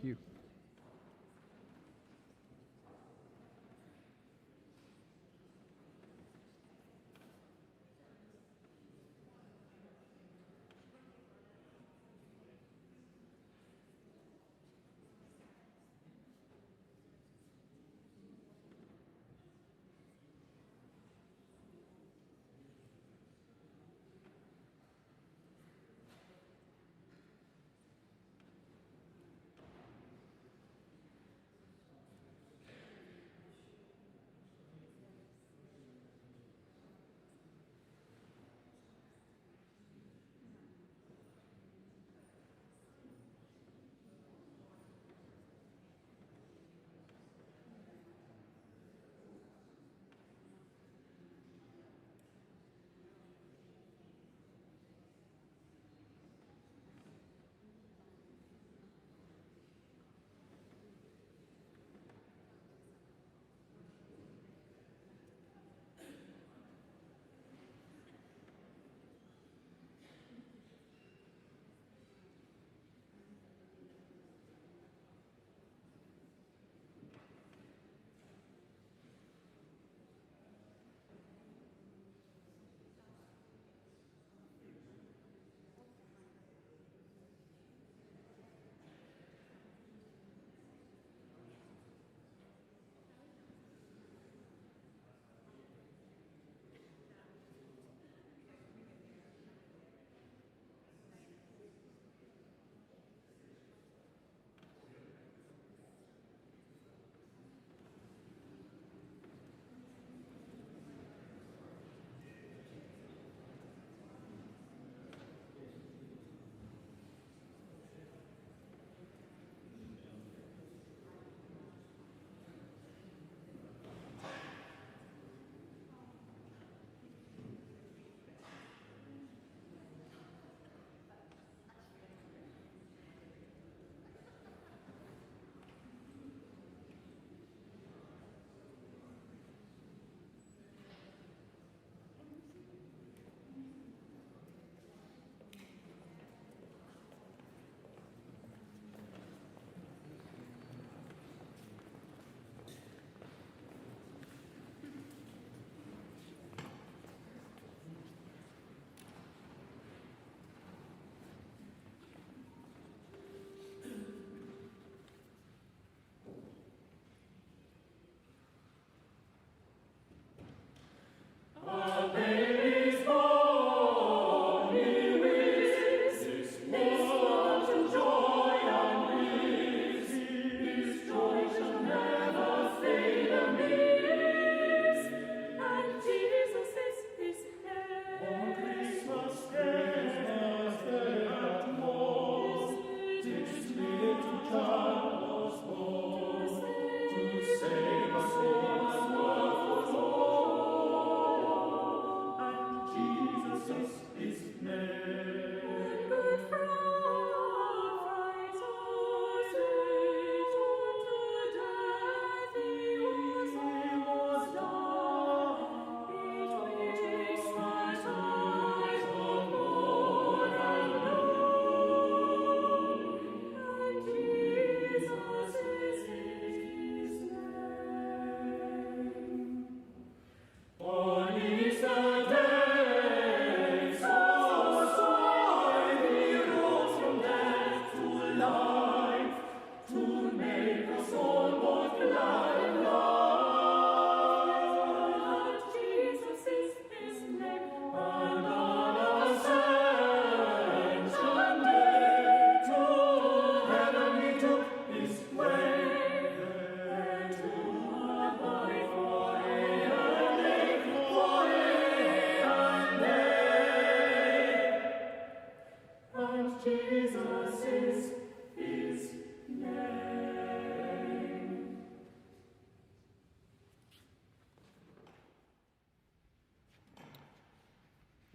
you.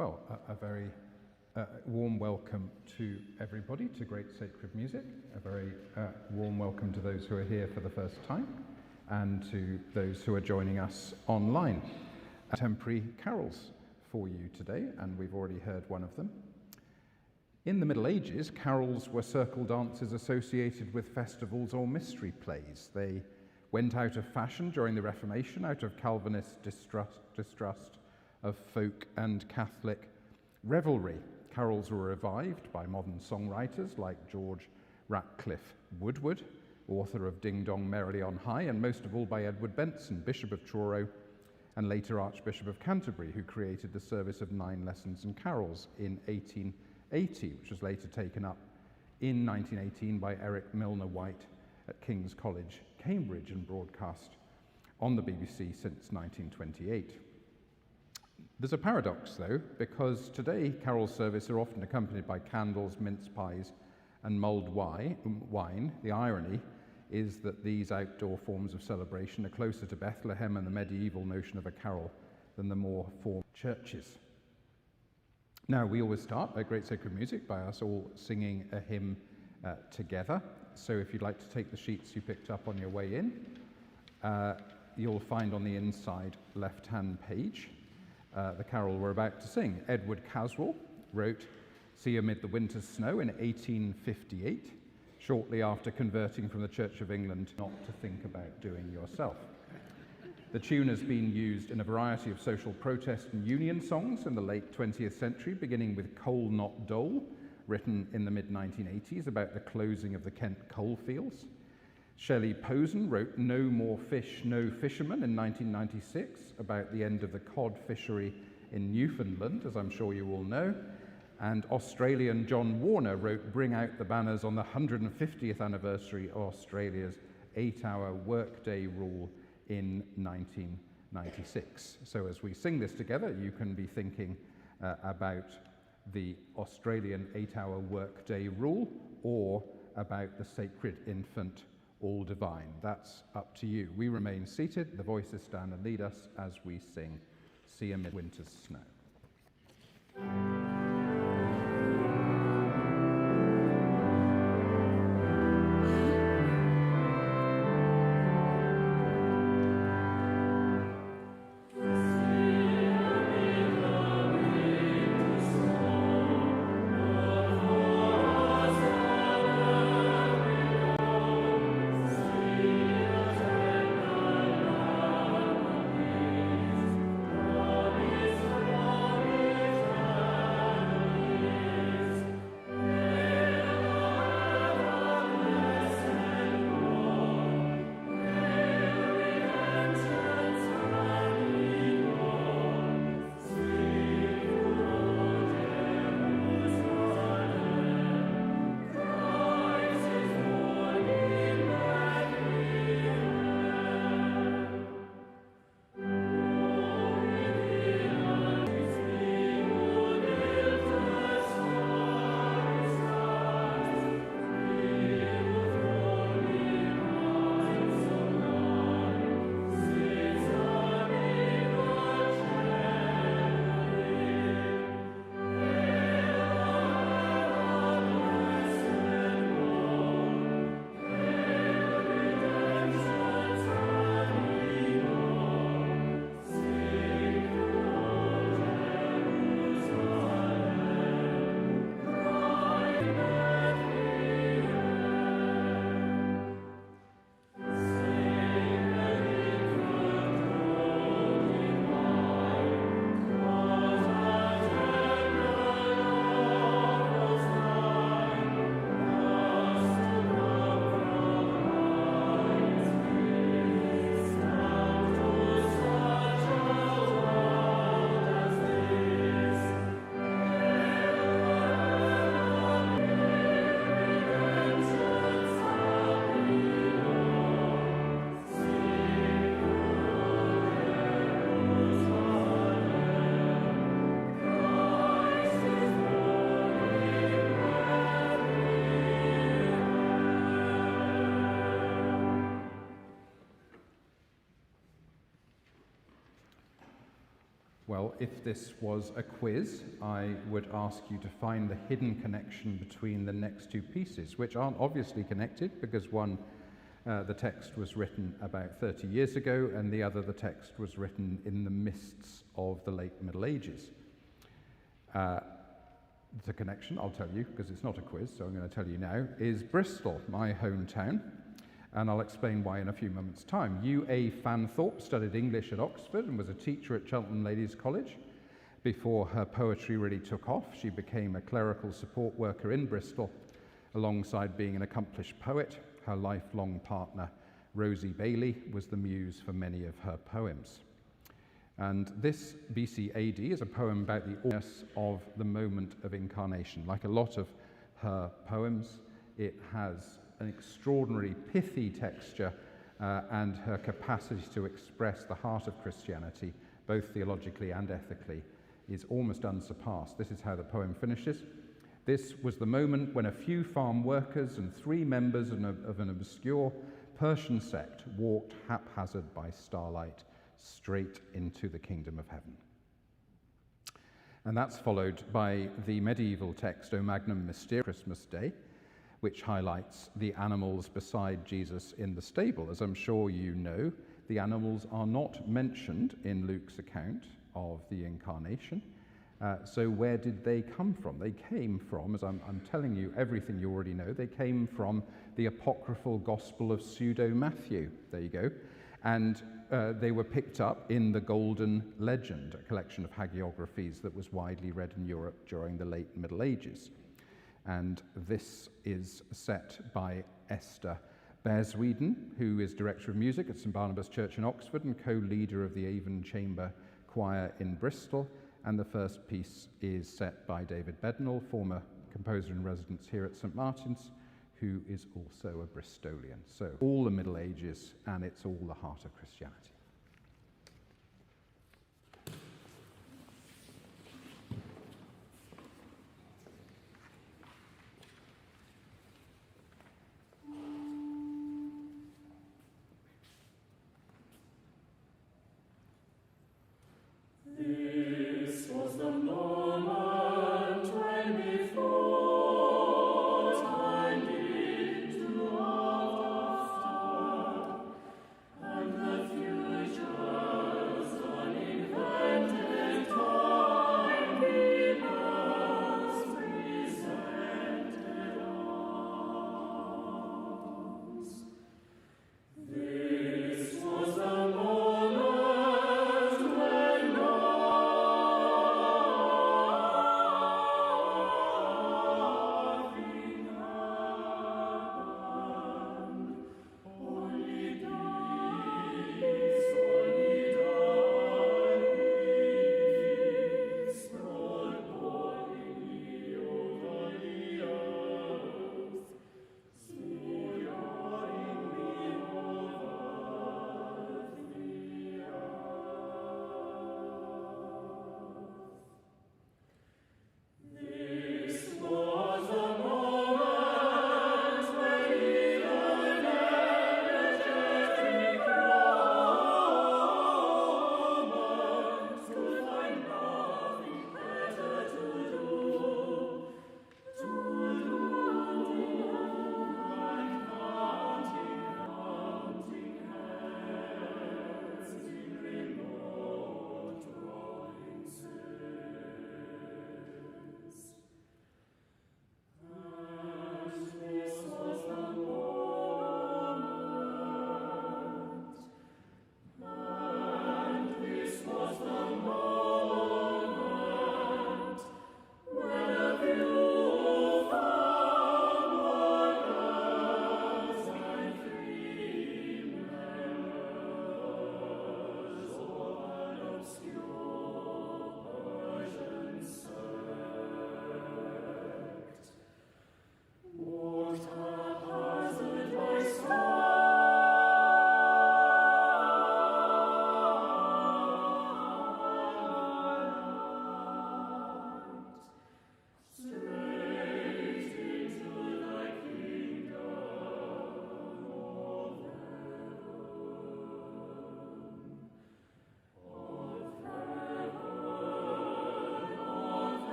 Well, a very warm welcome to everybody to Great Sacred Music, a very warm welcome to those who are here for the first time and to those who are joining us online. Contemporary carols for you today, and we've already heard one of them. In the Middle Ages, carols were circle dances associated with festivals or mystery plays. They went out of fashion during the Reformation, out of Calvinist distrust of folk and Catholic revelry. Carols were revived by modern songwriters like George Ratcliffe Woodward, author of Ding Dong Merrily on High, and most of all by Edward Benson, Bishop of Truro and later Archbishop of Canterbury, who created the service of 9 lessons and carols in 1880, which was later taken up in 1918 by Eric Milner White at King's College, Cambridge, and broadcast on the BBC since 1928. There's a paradox, though, because today carol services are often accompanied by candles, mince pies, and mulled wine. The irony is that these outdoor forms of celebration are closer to Bethlehem and the medieval notion of a carol than the more formal churches. Now, we always start at Great Sacred Music by us all singing a hymn together. So if you'd like to take the sheets you picked up on your way in, you'll find on the inside left-hand page the carol we're about to sing. Edward Caswell wrote "See Amid the Winter's Snow" in 1858, shortly after converting from the Church of England not to think about doing yourself. The tune has been used in a variety of social protest and union songs in the late 20th century, beginning with Coal Not Dole, written in the mid-1980s about the closing of the Kent coalfields. Shelley Posen wrote "No More Fish, No Fishermen" in 1996 about the end of the cod fishery in Newfoundland, as I'm sure you all know. And Australian John Warner wrote "Bring Out the Banners" on the 150th anniversary of Australia's 8-hour workday rule in 1996. So as we sing this together, you can be thinking about the Australian 8-hour workday rule or about the sacred infant all divine. That's up to you. We remain seated, the voices stand and lead us as we sing "See Amid Winter's Snow." Well, if this was a quiz, I would ask you to find the hidden connection between the next two pieces, which aren't obviously connected because one, the text was written about 30 years ago, and the other, the text was written in the mists of the late Middle Ages. the connection, I'll tell you, because it's not a quiz, so I'm going to tell you now, is Bristol, my hometown, and I'll explain why in a few moments' time. U.A. Fanthorpe studied English at Oxford and was a teacher at Cheltenham Ladies' College. Before her poetry really took off, she became a clerical support worker in Bristol, alongside being an accomplished poet. Her lifelong partner, Rosie Bailey, was the muse for many of her poems. And this BC AD is a poem about the awesomeness of the moment of incarnation. Like a lot of her poems, it has an extraordinary pithy texture and her capacity to express the heart of Christianity, both theologically and ethically, is almost unsurpassed. This is how the poem finishes. This was the moment when a few farm workers and 3 members of an obscure Persian sect walked haphazard by starlight straight into the kingdom of heaven. And that's followed by the medieval text, O Magnum Mysterium, Christmas Day, which highlights the animals beside Jesus in the stable. As I'm sure you know, the animals are not mentioned in Luke's account of the incarnation. So where did they come from? They came from, as I'm telling you everything you already know, they came from the apocryphal Gospel of Pseudo-Matthew. There you go. And they were picked up in the Golden Legend, a collection of hagiographies that was widely read in Europe during the late Middle Ages. And this is set by Esther Bearsweden, who is Director of Music at St Barnabas Church in Oxford and co-leader of the Avon Chamber Choir in Bristol. And the first piece is set by David Bednall, former composer in residence here at St Martin's, who is also a Bristolian. So all the Middle Ages, and it's all the heart of Christianity. This was the moment when before time into after, and the future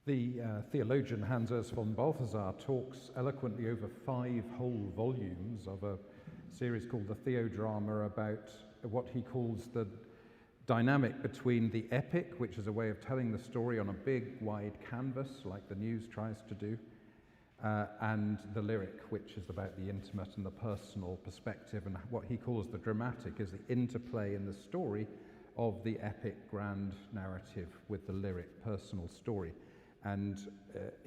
The theologian Hans Urs von Balthasar talks eloquently over 5 whole volumes of a series called the Theodrama about what he calls the dynamic between the epic, which is a way of telling the story on a big, wide canvas, like the news tries to do, and the lyric, which is about the intimate and the personal perspective, and what he calls the dramatic is the interplay in the story of the epic grand narrative with the lyric personal story. And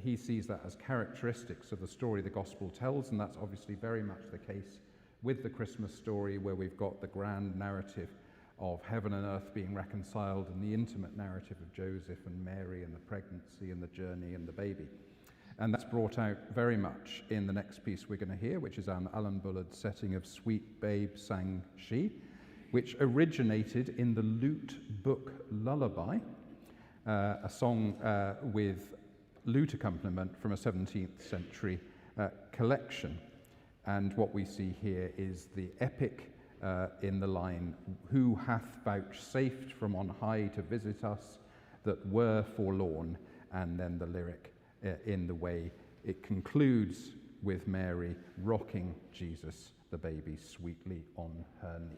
he sees that as characteristics of the story the gospel tells, and that's obviously very much the case with the Christmas story, where we've got the grand narrative of heaven and earth being reconciled and the intimate narrative of Joseph and Mary and the pregnancy and the journey and the baby. And that's brought out very much in the next piece we're going to hear, which is an Alan Bullard setting of Sweet Babe Sang She, which originated in the Lute Book Lullaby, a song with lute accompaniment from a 17th century collection. And what we see here is the epic in the line, "Who hath vouchsafed from on high to visit us that were forlorn," and then the lyric in the way it concludes with Mary rocking Jesus, the baby, sweetly on her knee.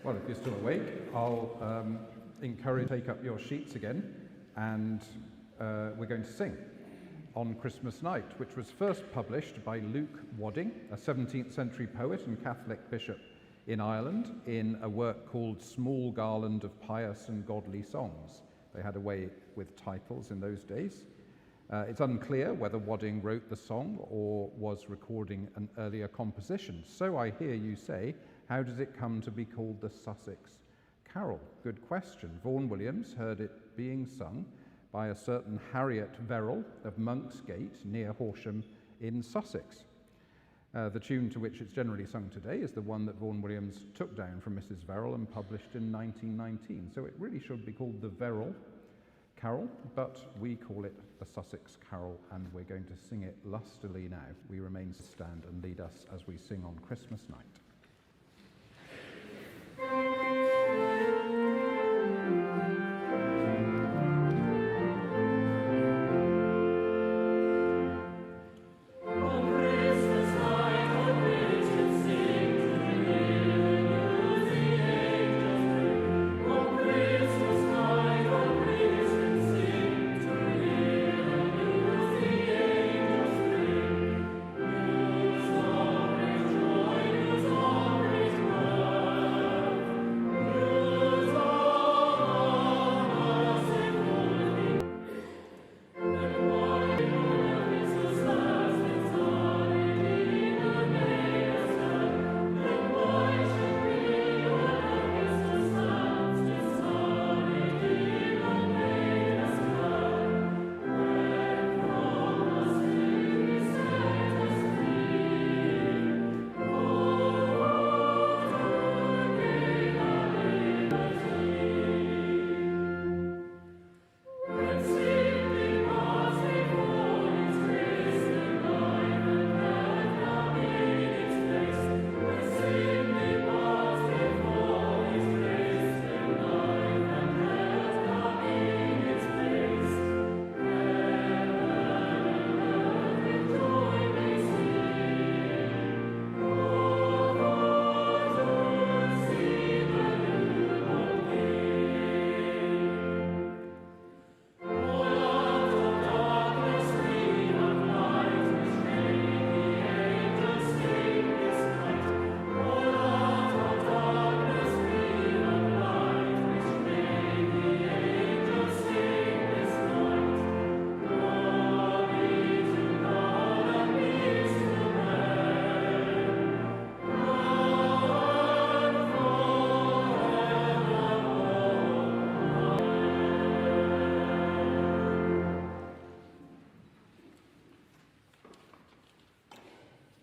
Well, if you're still awake, I'll encourage you to take up your sheets again, and we're going to sing On Christmas Night, which was first published by Luke Wadding, a 17th century poet and Catholic bishop in Ireland, in a work called Small Garland of Pious and Godly Songs. They had a way with titles in those days. It's unclear whether Wadding wrote the song or was recording an earlier composition. So I hear you say, how does it come to be called the Sussex Carol? Good question. Vaughan Williams heard it being sung by a certain Harriet Verrall of Monk's Gate near Horsham in Sussex. The tune to which it's generally sung today is the one that Vaughan Williams took down from Mrs. Verrall and published in 1919. So it really should be called the Verrall Carol, but we call it the Sussex Carol, and we're going to sing it lustily now. We remain to stand and lead us as we sing on Christmas night.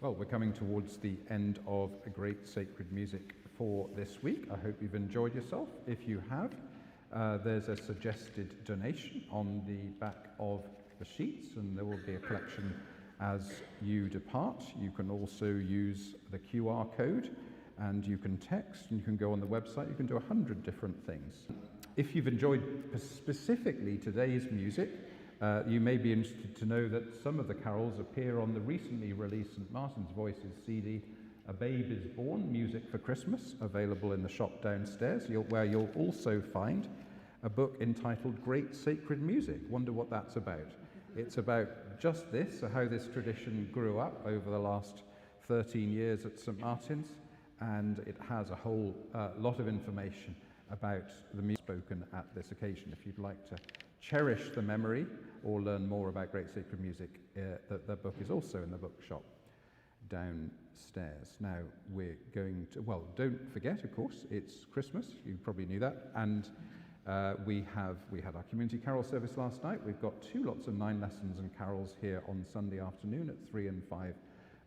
Well, we're coming towards the end of a great sacred music for this week. I hope you've enjoyed yourself. If you have, there's a suggested donation on the back of the sheets, and there will be a collection as you depart. You can also use the QR code, and you can text, and you can go on the website. You can do 100 different things. If you've enjoyed specifically today's music, you may be interested to know that some of the carols appear on the recently released St. Martin's Voices CD, A Babe is Born, Music for Christmas, available in the shop downstairs, where you'll also find a book entitled Great Sacred Music. Wonder what that's about. It's about just this, how this tradition grew up over the last 13 years at St. Martin's, and it has a whole lot of information about the music spoken at this occasion. If you'd like to cherish the memory or learn more about Great Sacred Music, the book is also in the bookshop downstairs. Now we're going to, well, don't forget, of course, it's Christmas. You probably knew that. And we had our community carol service last night. We've got 2 lots of 9 lessons and carols here on Sunday afternoon at 3 and 5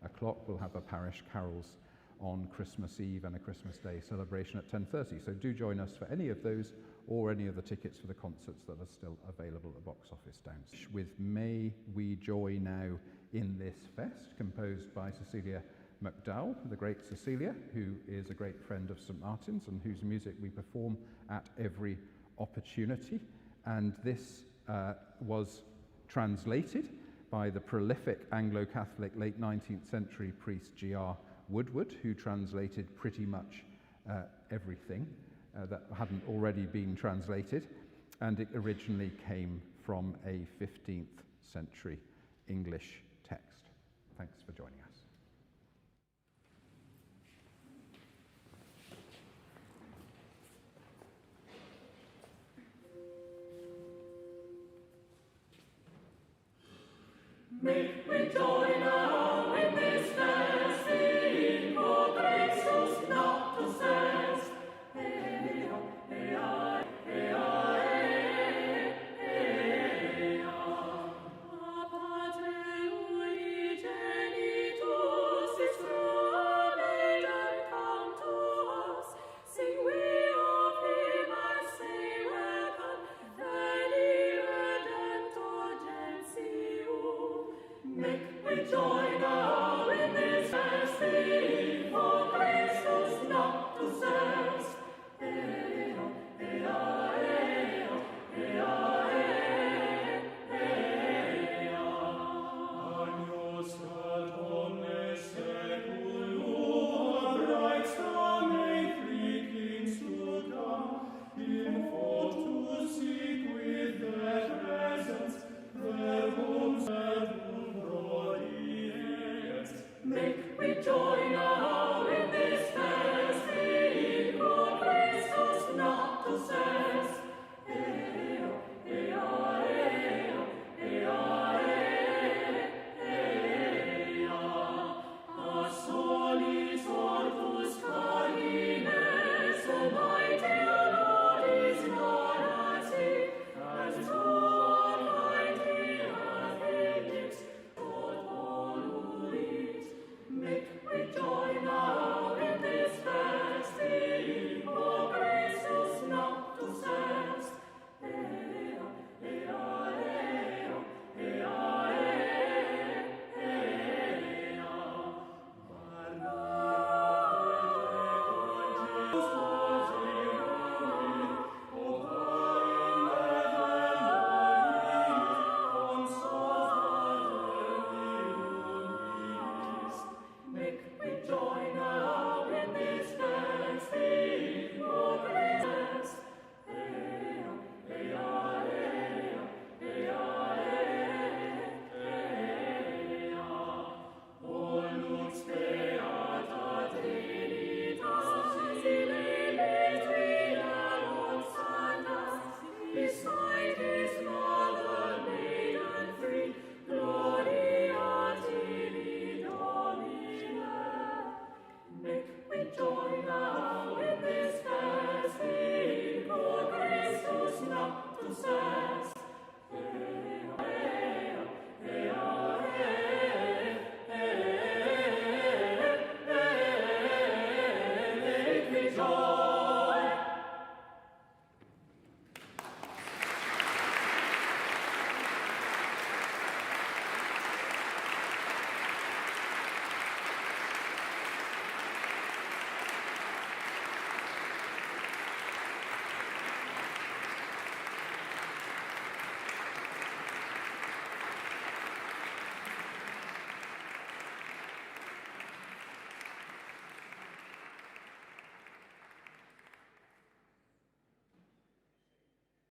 o'clock. We'll have a parish carols on Christmas Eve and a Christmas Day celebration at 10:30. So do join us for any of those or any of the tickets for the concerts that are still available at the box office downstairs. With May We Joy Now in This Fest, composed by Cecilia McDowell, the great Cecilia, who is a great friend of St. Martin's and whose music we perform at every opportunity. And this was translated by the prolific Anglo-Catholic late 19th century priest G.R. Woodward, who translated pretty much everything that hadn't already been translated, and it originally came from a 15th century English text. Thanks for joining us.